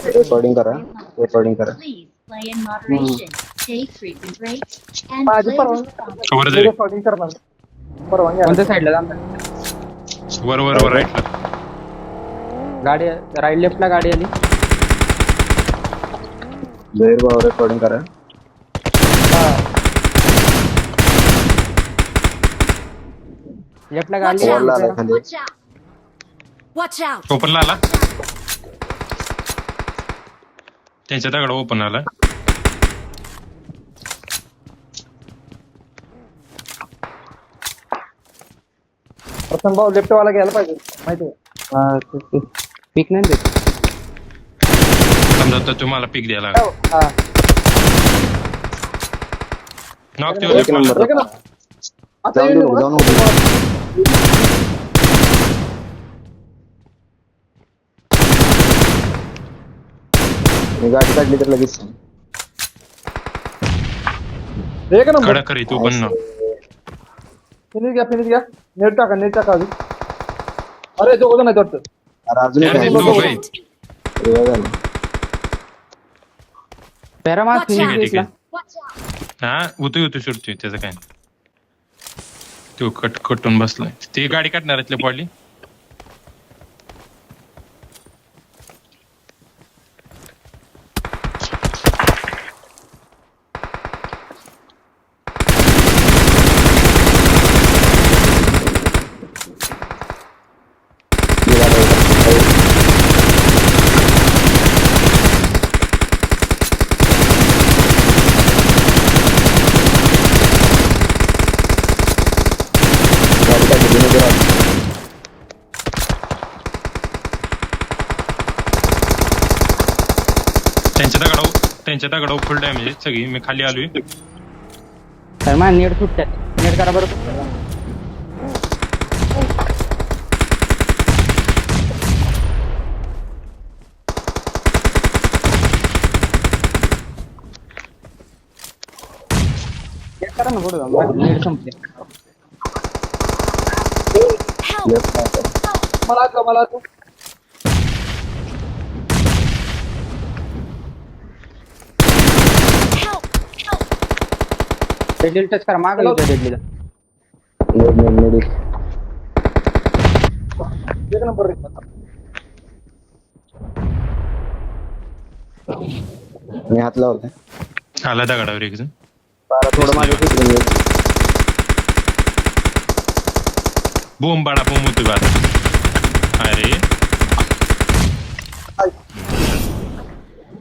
Recording करा. Recording करा. Please play in moderation. Take frequent breaks and माझी play परवानगी वर मी दे. रेकॉर्डिंग करणार. परवानगी आहे. कोणत्या साईडला जाणार वर वर वर राईटला. गाडी राईट लेफ्टला गाडी आली जहीर भाऊ रेकॉर्डिंग करा. लेफ्टला गाडी Watch वरला आलाय आली खाली. Watch out! Watch out! ओपनला आला. त्यांच्या दगड ओपन आला. प्रथम भाऊ लेफ्ट वाला घ्यायला पाहिजे माहिती आहे. पिक नाही देत समजा तर तुम्हाला पिक द्यायला लागला. हा. नॉक एक ठेवलं. नंबर. ठीक आहे ना? आता जाऊन येईल देऊ, ना? जाऊन देऊ. मी गाडी काढली तर लगेच सांग. एक नंबर. कडक करी तू पण ना. फिनिश घ्या नेट टाका आधी. अरे दोघं जण आहेत वाटतं. अरे अजून एक यार, आहे. ते दोघं आहेत. वेळ झाला. पॅरामार Watch फिनिश out. ठीक घेतला आहे. Watch out! हा होतो सुटतोय त्याचं काय. तो कटून बसलाय. ती गाडी काढणार आहेत पडली. गाडी काढली तुम्ही जरा. त्यांच्या दगडावर फुल डॅमेज आहे सगळी. मी खाली आलोय. तर मा नेट सुटतात नेट करा बरोबर नेट करा ना पुढे जाऊन नेट संपले Help! लेफ्ट नाही तर. मला आता Help! Help! डेडली टच करा मागे येतो डेडलीला नेट. एक नंबर रे. मी हात लावलाय. आला दगडावर एक जण. पारा थोडं मागे फिरून ये. बोंब बाळा बोंब होतोय बा. अरे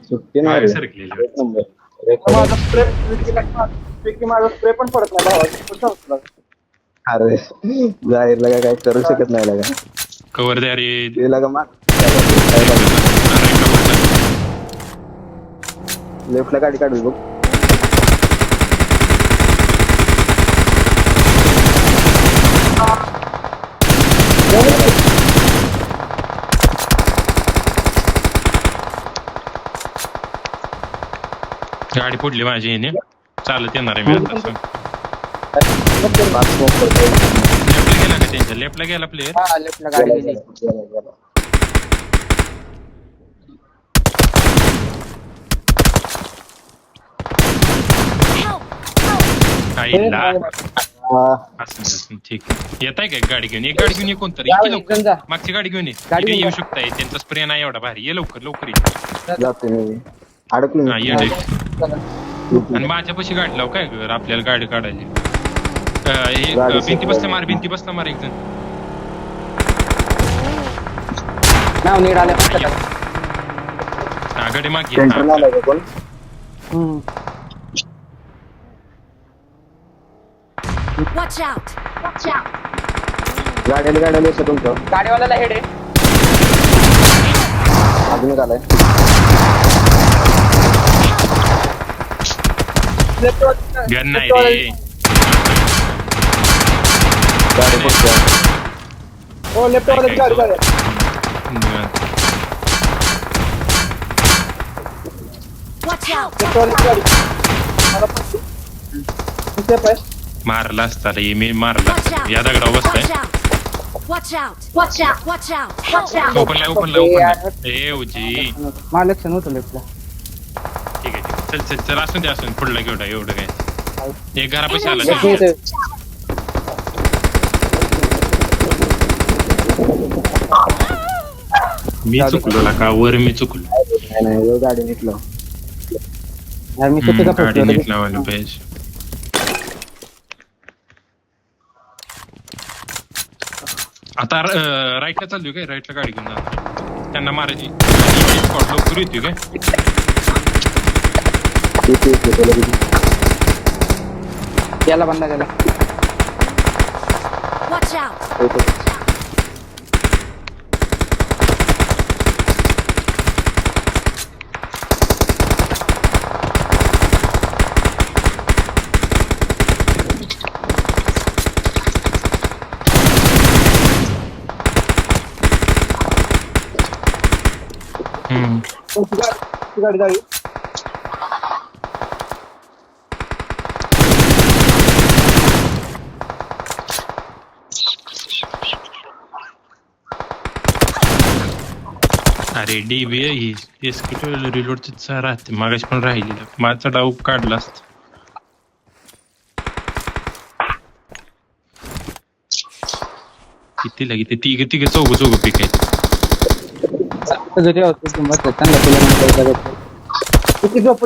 सुट्टी नाही मागे रे. सरकलेली. एक नंबर. रेकॉर्डिंग. माझा स्प्रे माझा स्प्रे पण पडत नाही भावा. अरे जाहीरला काय करू शकत नाही लगा. कवर द्या रे. ते लगा माग. लेफ्टला गाडी काढू बघ. गाडी फोडली माझी येणे. चालत येणार आहे मी आता. पाच स्मोक करतोय. लेफ्टला गेला का त्यांच्या? लेफ्टला गेला प्लेअर. हा लेफ्टला गाडी गेली गेला. Help! आईला हा. असं ठीक आहे. येत आहे का गाडी घेऊन? एक गाडी घेऊन ये कोणतरी. जाऊ, इतकी एक लवकर जण जा. मागची गाडी घेऊन ये. गाडी इथे घेऊन येऊ जा. शकताय. त्यांचा स्प्रे नाही एवढा भारी. ये लवकर लवकर ये. जाते मी. अडकलो हा मी. ये आणि माझ्यापाशी गाडी लाव काय कर आपल्याला गाडी काढायची. हे गाडी भिंती बसला शिकवायची. मार. भिंती बसला मार एक जण. नाव नीड आले हा गाडी मागे सेंटरला आलाय का कोण? Watch out! Watch out! गाड्याला येतं तुमचं. गाडीवाल्याला हेड आहे अजून एक आलाय. गन नाही रे. गाडी फक्त. हो लेफ्ट वाला गाडी गाडी. Watch out! लेफ्ट वाली गाडी. मला पण सेफ आहे. मारला असता रे. मी मारला. या दगडावर Watch बसताय. out! Watch out! Watch out! Watch out! Watch out! ओपनला ए उजी मला लक्ष नव्हतं लेफ्टला. ठीक आहे चल असून दे पुढला घेऊ एवढं काय एक घरापाशी आला Enemies चल. ahead. मी चुकलो का वर मी चुकलो नाही गाडी निघलो. यार मी स्वतः का गाडी फसलो नीट लावायला पाहिजे. आता राईटला चाललोय काय राईटला गाडी घेऊन जाणार त्यांना मारायची स्पॉट लवकर येतोय काय याला बंदा केला. Watch out! ती गाडी जावी. अरे डीबी ही रिलोडच राहते मागाशी पण राहिलेलं माझा डाव काढला असत. किती लागे ते तिघ चौघ पिकायचे. जरी होतो किंवा चांगला तुला माहिती किती झोप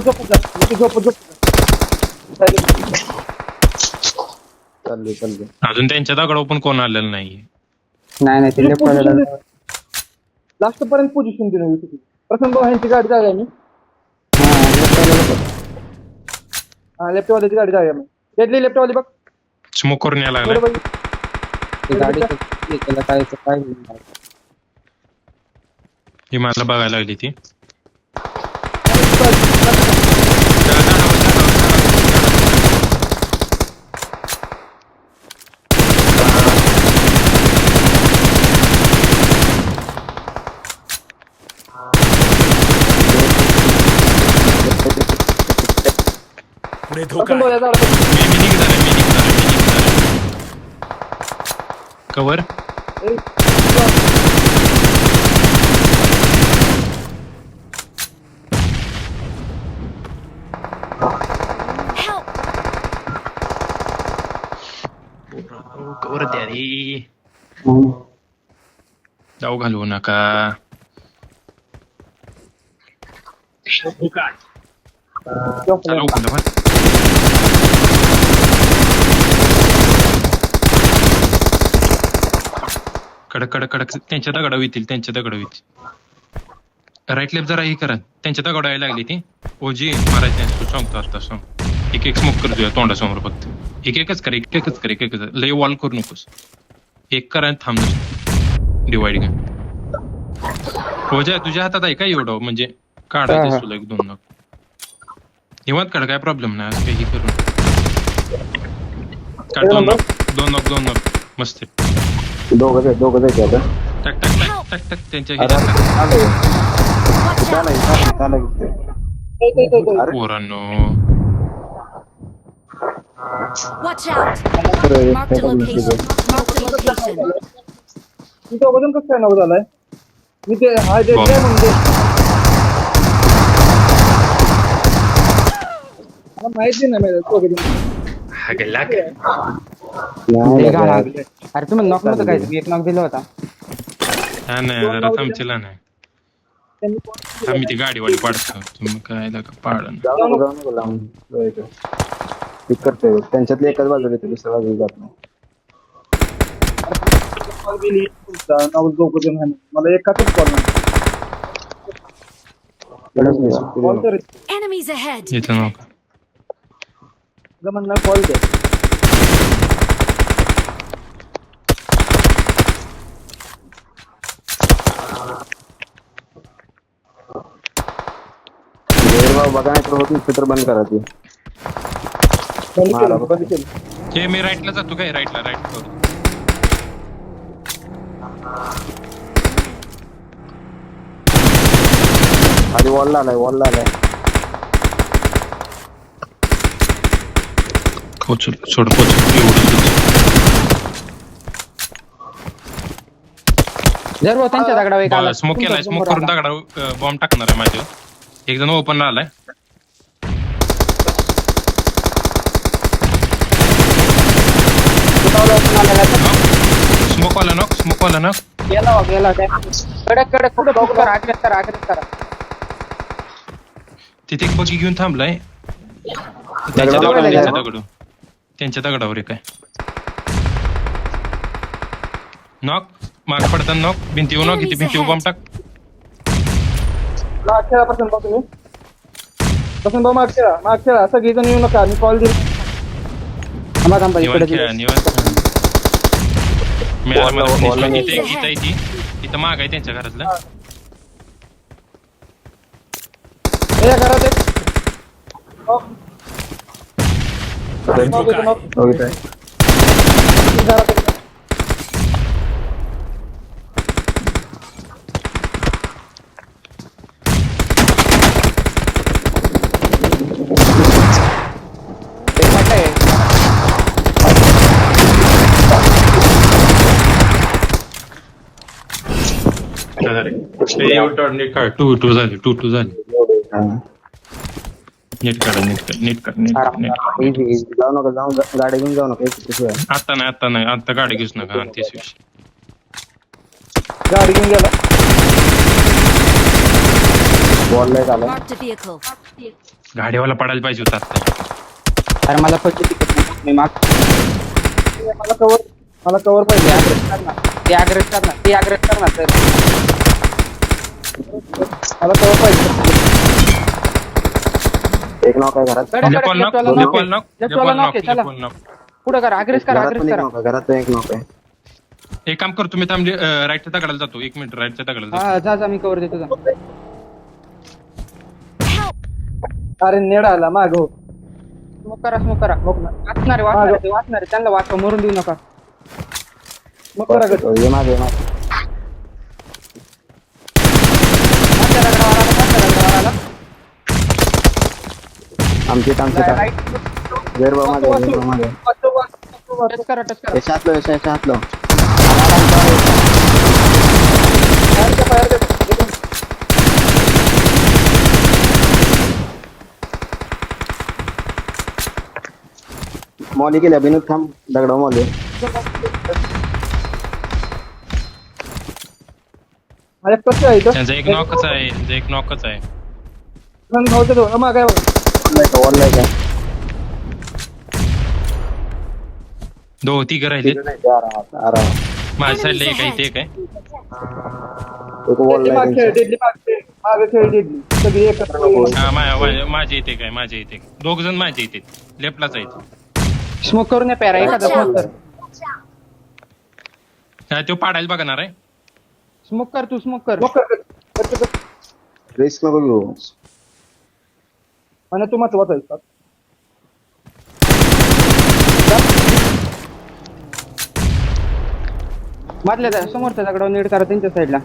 चाललोय. अजून त्यांच्या दगडावर पण कोण आलेलं नाहीये. नाही ते लेफ्ट वाला लास्ट पर्यंत पोझिशन दिली. प्रथम भाऊ ह्यांची गाडी जाऊया मी. हा लेफ्ट वाल्याची गाडी जाऊया मी. त्यातली लेफ्ट वाली बघ. स्मोक करून यायला लागला. बरोबर. गाडी त्याला काय ही मला बघायला लागली ती. प्रथम भाऊ या झाडावर. मी निघणार कवर ए, Help! कवर द्या रे. जाऊ घालवू नका. चला ओपन दा. कडक त्यांच्या दगडा होतील. राईट लेफ्ट जरा हे करा त्यांच्या दगडा यायला लागली ती ओजी मारायची तू सांगतो आता सांग. एक स्मोक कर तुझ्या तोंडासमोर फक्त एकच कर लय वॉल करू नकोस. एक करा थांब डिवाइड घ्या. ओजा तुझ्या हातात आहे का एवढं म्हणजे काढायचं तुला एक दोन निवांत काढ काय प्रॉब्लेम नाही असं काही करू काढ. दोन नॉक मस्त दोघं जायचे आता. टक त्यांच्या पोरांनो. Watch out! Mark the location. Mark the location. मी तो अगोदर कसं काय नाव झालाय. मी ते हा जे बॉम्ब. म्हणजे मला माहिती नाही तो अरे तुम्ही नॉक नव्हतं काय एक नॉक दिला होता. हा नाही जरा थांबचेला नाही आम्ही ती गाडीवाली पाडतो तुम्ही काय पाड करते त्यांच्यातली एकाच बाजूला येते दुसऱ्या बाजूला जात नाही. मला एकाच कॉल नाही. Enemies ahead! येतं नका. म्हणणार कॉल द्या. बघा नाही तर होत नसते तर बंद करा ती. बंद केलं. हे मी राईटला जातो काय राईटला करू. आधी वॉलला आलाय. पोचल एवढं जर भाऊ त्यांच्या दगडावर एक आला. स्मोक केलाय, तुमच्या स्मोक समोर करून आला. दगडावर बॉम्ब टाकणार आहे माझ्या. एक जण ओपन आलाय. तुटावला open आलेला आहे. स्मोक वाला ना. गेला हो, गेला काय. कडक कुठं बघू करा, आग्रेस करा. तिथे एक बगी घेऊन थांबलाय. त्यांच्या दगडावर एक आहे. नॉक माग पडताना नॉक, भिंतीवर नॉक, इथे भिंतीवर बॉम्ब टाक. माग खेळा प्रसन्न भाऊ तुम्ही. प्रसन्न भाऊ माग खेळा सगळीजण येऊ नका, मी कॉल दिला. थांबा निवांत इकडे खेळा, निवांत. मिळालं मला finish line. इथे एक आहे ती. इथं माग आहे त्यांच्या घरातलं. या घरात एक knock. knock येतो, knock. बघितलं आहे. घरात एक. नीट काढ. 2-2 झाली. हा. नीट काढ. Easy. जाऊ नका गाडी घेऊन जाऊ नका शिवाय. आता नाही आता गाडी घेऊच नका. तेच विषय. गाडी घेऊन गेला. बॉल झालं. Marked a vehicle. गाडीवाला पडायला पाहिजे होता आता. अरे मला फक्त तिकीट नाही. मी माग मला कवर पाहिजे. ते आग्रेस करणार तर मला कवर पाहिजे. एक नॉक आहे घरात. लेपॉल नॉक. पुढे करा, आग्रेस करा. घरात एक नॉक आहे. एक काम करतो मी थांबले. राईटच्या दगडाला जातो. 1 मिनिट राईटच्या दगडाला जातो. हा जा मी कवर देतो जा. अरे नेड आला माग हो. स्मोक करा. वाचणारे त्यांना वाचवा, मरून देऊ नका. मग करा गं. ये मागे मागच्या दगडावर आला. आमचे वेर मागे टच करा. यशातलो मॉली केल्या बिनूत थांब दगडा मॉली. अरे कसं आहे इथं? त्यांचा एक नॉकच आहे. रंग भाऊचं दोन माग आहे बघ. वॉल आहे का? दो तिघ राहिले. आराम माझ्या साईडला एक आहे. इथे एक आहे. एक वॉल माग खेळ, डेडली माग खेळ, डेडली सगळी एकत्र. हा माझ्या इथे काय. 2 जण माझ्या इथे लेफ्टलाच आहेत. स्मोक करून प्यारा एखादा स्मोक कर. काय तो पाडायला बघणार आहे. स्मोक कर. रिस्क नको घेऊ. आणि तू महत्वाचा आहे. मधल्या समोरच्या दगडावर नीट करा त्यांच्या साईडला.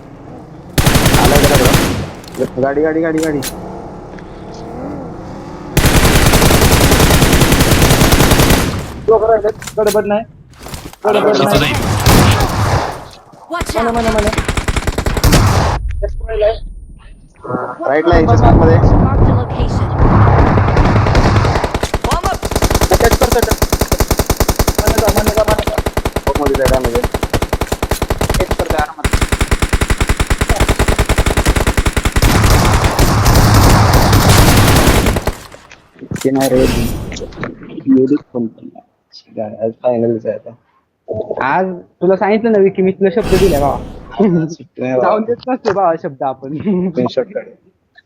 गाडी गडबड नाही. इथं जाईल. Watch out. राईटला मध्ये Marked a location. मध्ये डॅमेज करतोय आरामात. नाही रे. फायनलच आहे आता. आज तुला सांगितलं ना की मी तुला शब्द दिलाय बाबा. जाऊन देत नसते बाबा शब्द आपण. स्क्रीनशॉट काढ.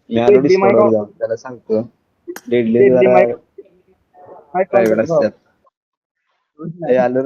मी आलो डिस्कॉर्डवर जाऊन त्याला सांगतो. डेडली जरा प्रायव्हेट असतात. आलो